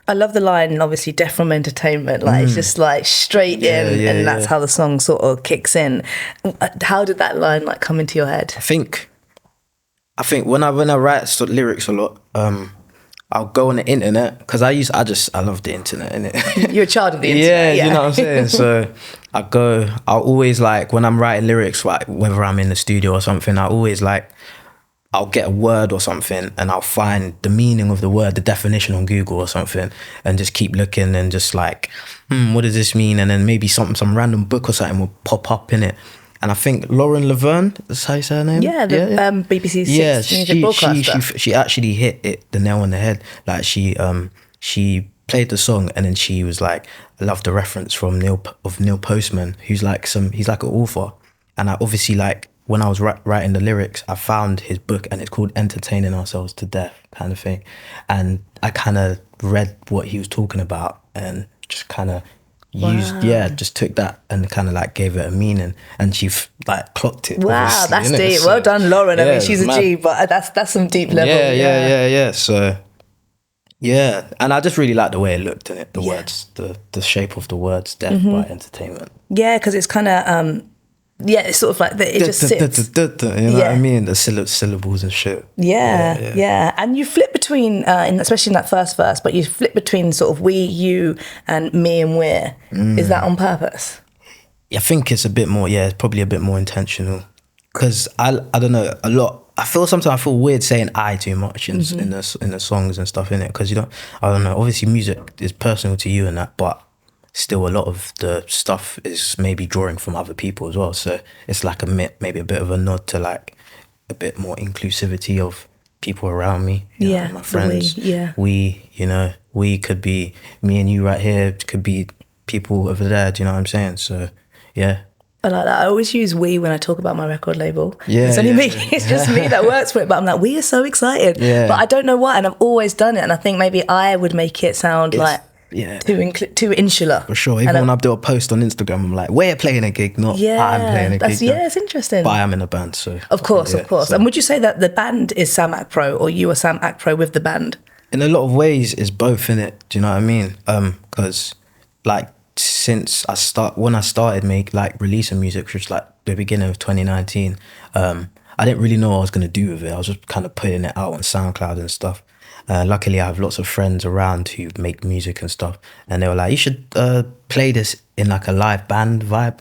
I love the line, obviously, death from entertainment. Like, it's just like straight in, and that's how the song sort of kicks in. How did that line like come into your head? I think when I write lyrics a lot, I'll go on the internet because I love the internet, innit? You're a child of the internet. Yeah, you know what I'm saying? So I'll always like, when I'm writing lyrics, like whether I'm in the studio or something, I'll get a word or something and I'll find the meaning of the word, the definition on Google or something, and just keep looking and just like, what does this mean? And then maybe some random book or something will pop up in it. And I think Lauren Laverne, that's how you say her name? Yeah, BBC Six music broadcaster. She actually hit the nail on the head. Like she played the song and then she was like, I love the reference from Neil Postman, who's like he's like an author. And I obviously like, when I was writing the lyrics, I found his book and it's called Entertaining Ourselves to Death kind of thing. And I kind of read what he was talking about and just kind of just took that and kind of like gave it a meaning, and she like clocked it. Wow, that's deep. So, well done, Lauren. I mean, she's a G, but that's some deep level. Yeah. So, yeah. And I just really like the way it looked in it, the words, the shape of the words, death by entertainment. Yeah, because it's kind of... it's sort of like it just sits. You know what I mean? The syllables and shit. Yeah. And you flip between, especially in that first verse, but you flip between sort of we, you, and me and we're. Is that on purpose? I think it's a bit more. Yeah, it's probably a bit more intentional. Because I don't know, a lot. Sometimes I feel weird saying I too much in the songs and stuff, innit? Because I don't know. Obviously, music is personal to you and that, but still a lot of the stuff is maybe drawing from other people as well, so it's like maybe a bit of a nod to like a bit more inclusivity of people around me, my friends. We could be me and you right here, could be people over there, do you know what I'm saying? So yeah, I like that. I always use we when I talk about my record label. It's only me. It's just me that works for it. But I'm like, we are so excited. But I don't know why, and I've always done it. And I think maybe I would make it sound too insular. For sure. Even when I do a post on Instagram, I'm like, we're playing a gig, not I'm playing a gig. It's interesting. But I am in a band, so... Of course. So. And would you say that the band is Sam Akpro, or you are Sam Akpro with the band? In a lot of ways, it's both, innit? Do you know what I mean? Because, like, when I started releasing music, which was like the beginning of 2019, I didn't really know what I was going to do with it. I was just kind of putting it out on SoundCloud and stuff. Luckily, I have lots of friends around who make music and stuff, and they were like, you should play this in like a live band vibe.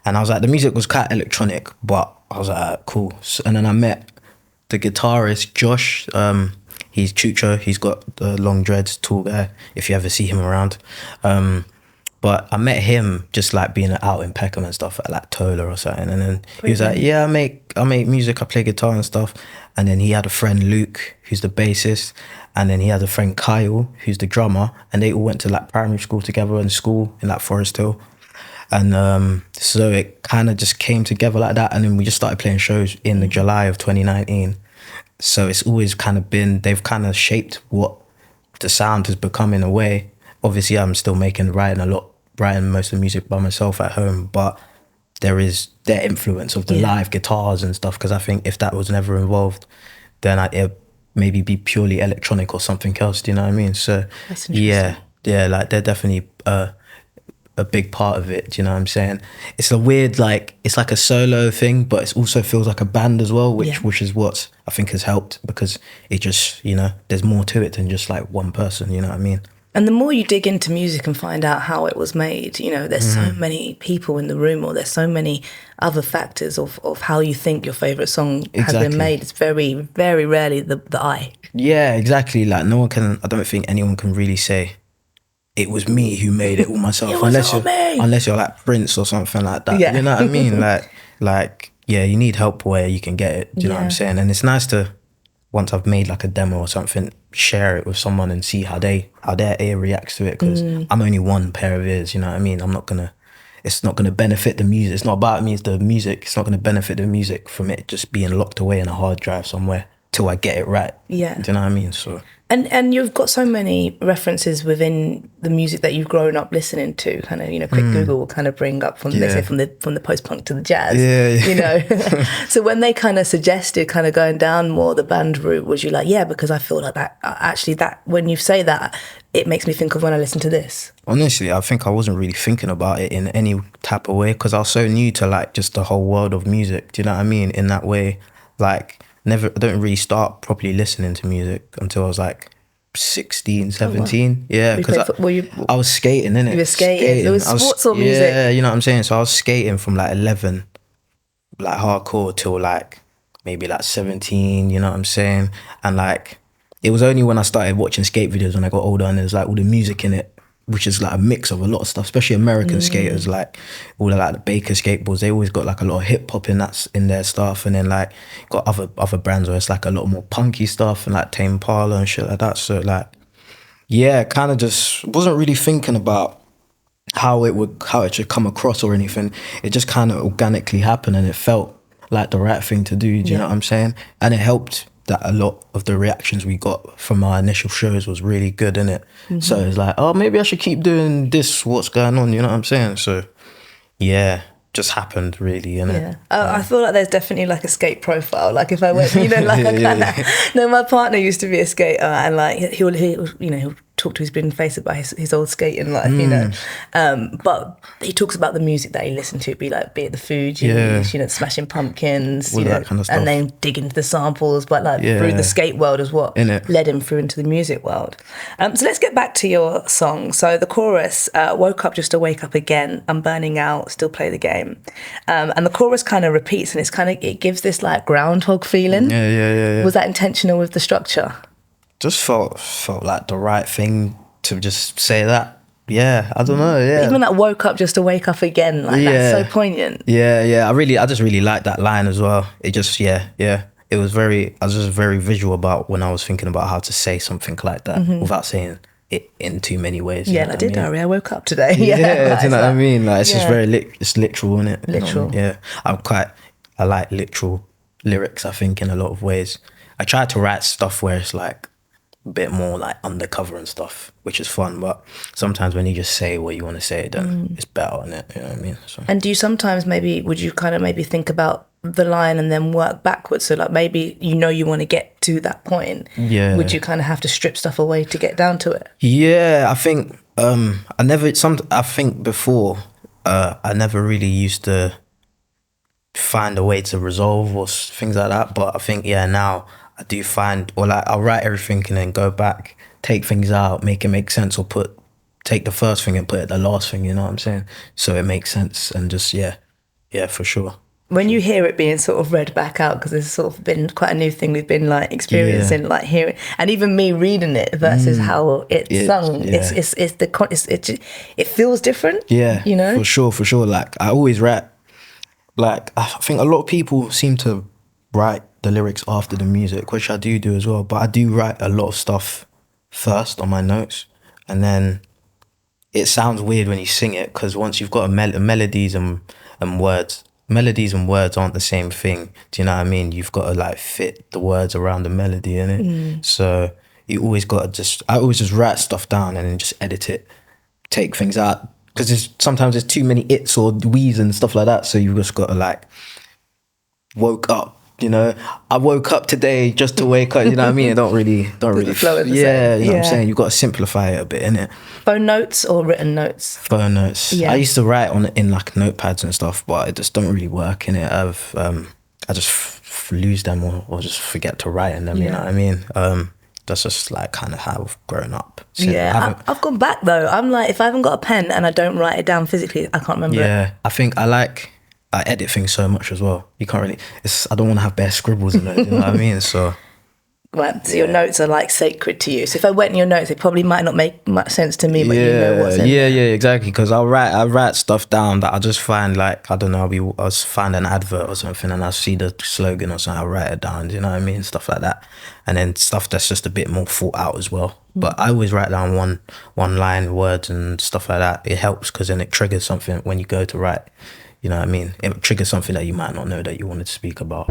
And I was like, the music was quite electronic, but I was like, cool. So, and then I met the guitarist, Josh. He's Chucho. He's got the long dreads, tall guy, if you ever see him around. But I met him just like being out in Peckham and stuff at like Tola or something. And then he was like, yeah, I make music, I play guitar and stuff. And then he had a friend, Luke, who's the bassist. And then he had a friend, Kyle, who's the drummer. And they all went to like primary school together in school in like Forest Hill. And so it kind of just came together like that. And then we just started playing shows in the July of 2019. So it's always kind of been, they've kind of shaped what the sound has become in a way. Obviously, I'm still writing most of the music by myself at home, but there is their influence of the live guitars and stuff, because I think if that was never involved, then it'd maybe be purely electronic or something else, do you know what I mean? So yeah, like they're definitely a big part of it, do you know what I'm saying? It's a weird, like, it's like a solo thing, but it also feels like a band as well, which is what I think has helped, because it just, there's more to it than just like one person, you know what I mean? And the more you dig into music and find out how it was made, there's so many people in the room, or there's so many other factors of how you think your favourite song has been made. It's very, very rarely the eye. Yeah, exactly. Like I don't think anyone can really say, it was me who made it all myself. Unless you're like Prince or something like that. Yeah. You know what I mean? Like, you need help where you can get it. Do you know what I'm saying? And it's nice to, once I've made like a demo or something, share it with someone and see how their ear reacts to it, because I'm only one pair of ears, you know what I mean? It's not gonna benefit the music. It's not about me, it's the music. It's not gonna benefit the music from it just being locked away in a hard drive somewhere till I get it right. Yeah. Do you know what I mean? So and you've got so many references within the music that you've grown up listening to. Kind of, you know, quick Google will kind of bring up from let's say from the post-punk to the jazz. You know. So when they kind of suggested kind of going down more the band route, was you like, yeah, because I feel like that actually, that when you say that, it makes me think of when I listen to this? Honestly, I think I wasn't really thinking about it in any type of way, because I was so new to like just the whole world of music. Do you know what I mean? In that way, like I don't really start properly listening to music until I was like 16, 17. Wow. Yeah, because I was skating, innit? You were skating. It was sports or music? Yeah, you know what I'm saying? So I was skating from like 11, like hardcore, till like maybe like 17, you know what I'm saying? And like, it was only when I started watching skate videos when I got older, and there's like all the music in it, which is like a mix of a lot of stuff, especially American skaters, like all the like the Baker skateboards, they always got like a lot of hip hop in their stuff, and then like got other brands where it's like a lot more punky stuff and like Tame Impala and shit like that. So like, yeah, kind of just wasn't really thinking about how it should come across or anything. It just kind of organically happened, and it felt like the right thing to do. Do you know what I'm saying? And it helped that a lot of the reactions we got from our initial shows was really good, innit? So it's like, oh, maybe I should keep doing this, what's going on, you know what I'm saying? So yeah, just happened really, innit? I feel like there's definitely like a skate profile. Like if I went, you know, like no, my partner used to be a skater, and like he'll talk to his been faced by his old skating life, you know. But he talks about the music that he listened to, be it the Fugees, you know, Smashing Pumpkins, all you know, that kind of stuff. And then dig into the samples, but like through the skate world is what led him through into the music world. So let's get back to your song. So the chorus, woke up just to wake up again, I'm burning out, still play the game. And the chorus kind of repeats, and it gives this like groundhog feeling. Yeah. Was that intentional with the structure? Just felt like the right thing to just say that. Yeah, I don't know. Yeah, even that woke up just to wake up again, like that's so poignant. Yeah. I just really liked that line as well. It just I was just very visual about when I was thinking about how to say something like that without saying it in too many ways. Yeah, like, I woke up today. Yeah, do you know what I mean? Like it's just very it's literal, isn't it? Literal. You know what I mean? I like literal lyrics, I think, in a lot of ways. I try to write stuff where it's like a bit more like undercover and stuff, which is fun, but sometimes when you just say what you want to say, then it's better, isn't it? You know what I mean? So. And do you sometimes would you kind of maybe think about the line and then work backwards? So like maybe you want to get to that point. Yeah. Would you kind of have to strip stuff away to get down to it? Yeah, I think I think before I never really used to find a way to resolve or things like that, but I think now I do find, or like I'll write everything and then go back, take things out, make it make sense, or take the first thing and put it the last thing, you know what I'm saying? So it makes sense, and just, yeah, for sure. When you hear it being sort of read back out, because it's sort of been quite a new thing we've been like experiencing, like hearing, and even me reading it versus how it's sung, it feels different. Yeah, you know, for sure. Like I always write, like I think a lot of people seem to write the lyrics after the music, which I do as well, but I do write a lot of stuff first on my notes, and then it sounds weird when you sing it, because once you've got melodies and words aren't the same thing. Do you know what I mean? You've got to like fit the words around the melody, innit? So you always got to I always just write stuff down and then just edit it, take things out, because sometimes there's too many its or we's and stuff like that, so you've just got to like, woke up, you know, I woke up today just to wake up, you know what I mean? It don't really flow in the same. You know what I'm saying? You've got to simplify it a bit, innit? Phone notes or written notes? Phone notes. I used to write in like notepads and stuff, but it just don't really work, innit? I just lose them or just forget to write in them, you know what I mean? That's just like kind of how I've grown up. So I've gone back though. I'm like, if I haven't got a pen and I don't write it down physically, I can't remember it. Yeah, I think I edit things so much as well. You can't really, I don't want to have bare scribbles in it, you know what I mean? So your notes are like sacred to you. So if I went in your notes, it probably might not make much sense to me, but you know what's in there. Yeah, exactly. Because I write stuff down that I just find, like, I don't know, I'll find an advert or something and I'll see the slogan or something, I'll write it down, do you know what I mean? Stuff like that. And then stuff that's just a bit more thought out as well. But I always write down one line, words and stuff like that. It helps because then it triggers something when you go to write. You know what I mean? It triggers something that you might not know that you wanted to speak about.